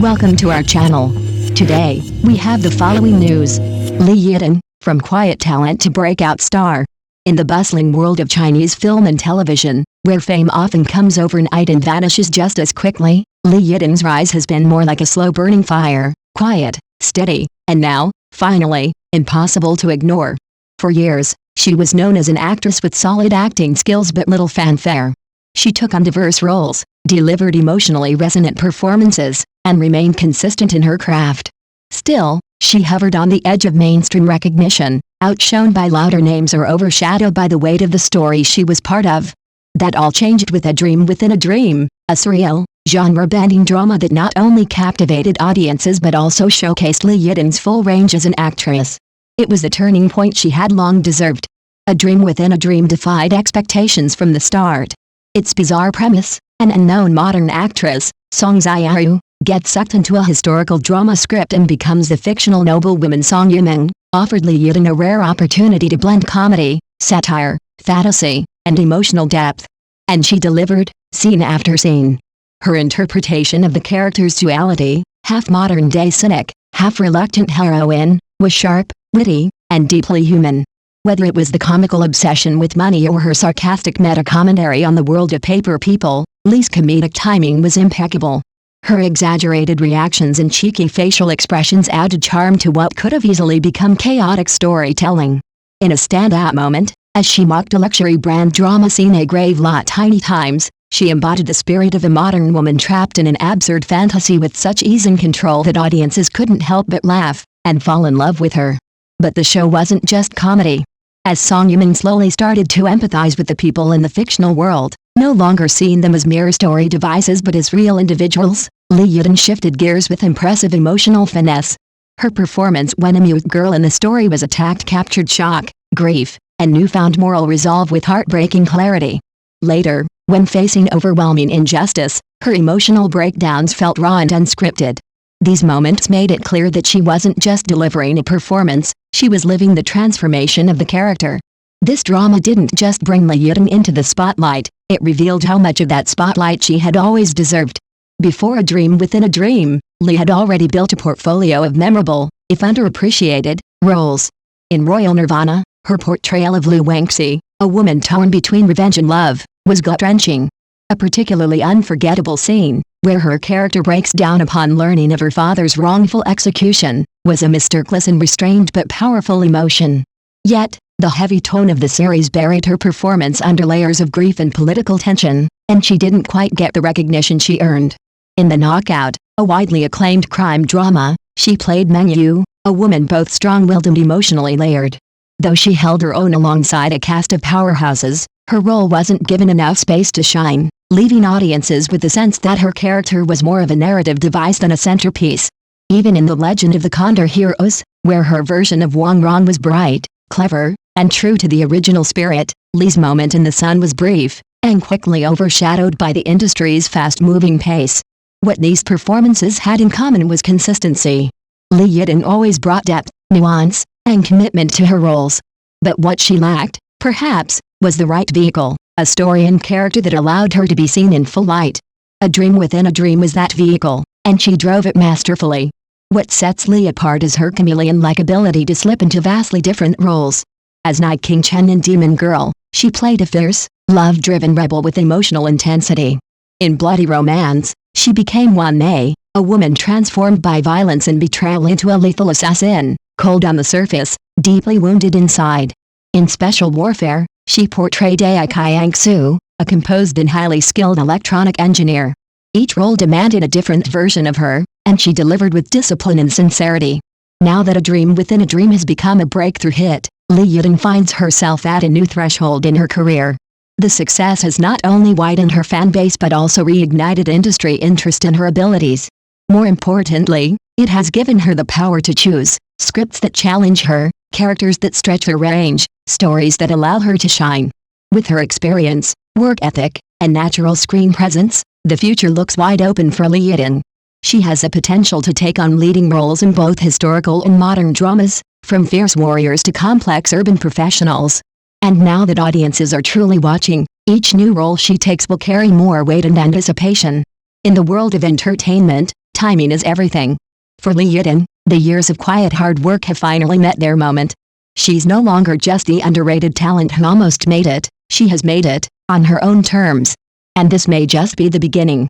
Welcome to our channel. Today, we have the following news. Yitong, from quiet talent to breakout star. In the bustling world of Chinese film and television, where fame often comes overnight and vanishes just as quickly, Yitong's rise has been more like a slow-burning fire, quiet, steady, and now, finally, impossible to ignore. For years, she was known as an actress with solid acting skills but little fanfare. She took on diverse roles, delivered emotionally resonant performances, and remained consistent in her craft. Still, she hovered on the edge of mainstream recognition, outshone by louder names or overshadowed by the weight of the story she was part of. That all changed with A Dream Within a Dream, a surreal, genre-bending drama that not only captivated audiences but also showcased Yitong's full range as an actress. It was the turning point she had long deserved. A Dream Within a Dream defied expectations from the start. Its bizarre premise, an unknown modern actress, Song Ziyu, gets sucked into a historical drama script and becomes the fictional noblewoman Song Yimeng, offered Yitong a rare opportunity to blend comedy, satire, fantasy, and emotional depth. And she delivered, scene after scene. Her interpretation of the character's duality, half modern-day cynic, half reluctant heroine, was sharp, witty, and deeply human. Whether it was the comical obsession with money or her sarcastic meta-commentary on the world of paper people, Li's comedic timing was impeccable. Her exaggerated reactions and cheeky facial expressions added charm to what could have easily become chaotic storytelling. In a standout moment, as she mocked a luxury brand drama scene a grave lot tiny times, she embodied the spirit of a modern woman trapped in an absurd fantasy with such ease and control that audiences couldn't help but laugh and fall in love with her. But the show wasn't just comedy. As Song Yimeng slowly started to empathize with the people in the fictional world, no longer seeing them as mere story devices but as real individuals, Yitong shifted gears with impressive emotional finesse. Her performance when a mute girl in the story was attacked captured shock, grief, and newfound moral resolve with heartbreaking clarity. Later, when facing overwhelming injustice, her emotional breakdowns felt raw and unscripted. These moments made it clear that she wasn't just delivering a performance, she was living the transformation of the character. This drama didn't just bring Yitong into the spotlight, it revealed how much of that spotlight she had always deserved. Before A Dream Within a Dream, Li had already built a portfolio of memorable, if underappreciated, roles. In Royal Nirvana, her portrayal of Lu Wangxi, a woman torn between revenge and love, was gut-wrenching. A particularly unforgettable scene, where her character breaks down upon learning of her father's wrongful execution, was a mysterious and restrained but powerful emotion. Yet, the heavy tone of the series buried her performance under layers of grief and political tension, and she didn't quite get the recognition she earned. In The Knockout, a widely acclaimed crime drama, she played Meng Yu, a woman both strong-willed and emotionally layered. Though she held her own alongside a cast of powerhouses, her role wasn't given enough space to shine, leaving audiences with the sense that her character was more of a narrative device than a centerpiece. Even in The Legend of the Condor Heroes, where her version of Wang Ron was bright, clever, and true to the original spirit, Li's moment in the sun was brief, and quickly overshadowed by the industry's fast-moving pace. What these performances had in common was consistency. Yitong always brought depth, nuance, and commitment to her roles. But what she lacked, perhaps, was the right vehicle, a story and character that allowed her to be seen in full light. A Dream Within a Dream was that vehicle, and she drove it masterfully. What sets Li apart is her chameleon-like ability to slip into vastly different roles. As Night King Chen in Demon Girl, she played a fierce, love-driven rebel with emotional intensity. In Bloody Romance, she became Wan Mei, a woman transformed by violence and betrayal into a lethal assassin, cold on the surface, deeply wounded inside. In Special Warfare, she portrayed Ai Kaiang-su, a composed and highly skilled electronic engineer. Each role demanded a different version of her, and she delivered with discipline and sincerity. Now that A Dream Within a Dream has become a breakthrough hit, Yitong finds herself at a new threshold in her career. The success has not only widened her fan base but also reignited industry interest in her abilities. More importantly, it has given her the power to choose scripts that challenge her, characters that stretch her range, stories that allow her to shine. With her experience, work ethic, and natural screen presence, the future looks wide open for Yitong. She has the potential to take on leading roles in both historical and modern dramas, from fierce warriors to complex urban professionals. And now that audiences are truly watching, each new role she takes will carry more weight and anticipation. In the world of entertainment, timing is everything. For Li Yitong, the years of quiet hard work have finally met their moment. She's no longer just the underrated talent who almost made it, she has made it, on her own terms. And this may just be the beginning.